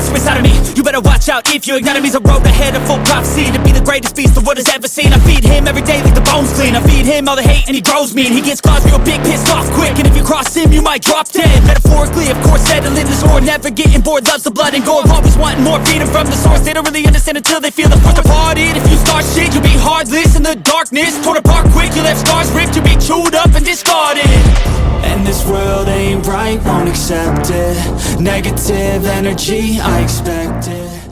monster inside of me. You better watch out if you ignite him. He's a road ahead of full prophecy to be the greatest beast the world has ever seen. I feed him every day like the bones clean. I feed him all the hate and he grows me. And he gets claws real big, pissed off quick. And if you cross him, you might drop dead. Metaphorically, of course, settling the score. Never getting bored, loves the blood and gore. Always wanting more, freedom from the source. They don't really understand until they feel the force departed. If you start shit, you'll be heartless in the darkness. Torn apart quick, you left scars ripped. You'll be chewed up and discarded. And this world ain't right, won't accept it. Negative energy, I expect it.